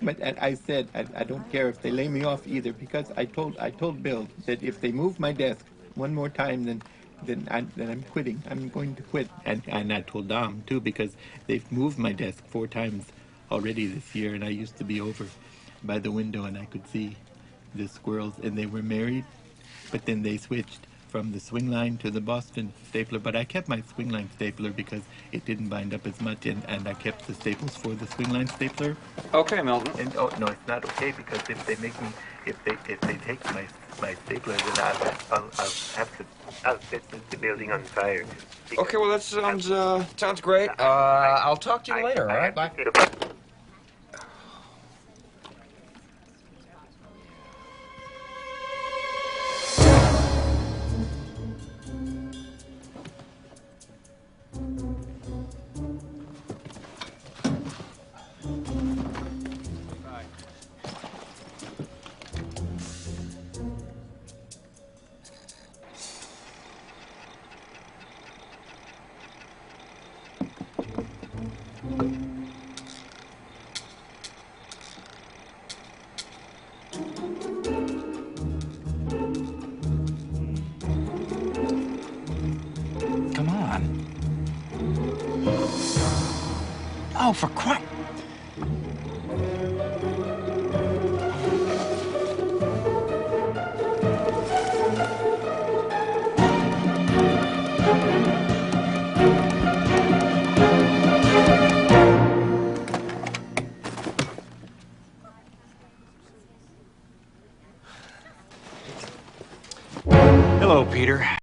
But I said I don't care if they lay me off either because I told Bill that if they move my desk one more time, then I'm quitting. I'm going to quit. And I told Dom too because they've moved my desk 4 times already this year, and I used to be over by the window and I could see the squirrels, and they were married, but then they switched from the swing line to the Boston stapler. But I kept my swing line stapler because it didn't bind up as much, and I kept the staples for the swing line stapler. Okay, Milton. And oh no, it's not okay because if they make me, if they take my stapler, then I'll have to I'll set the building on fire. Okay, well that sounds great. I'll talk to you later. All right, bye. Come on. Oh, for Christ.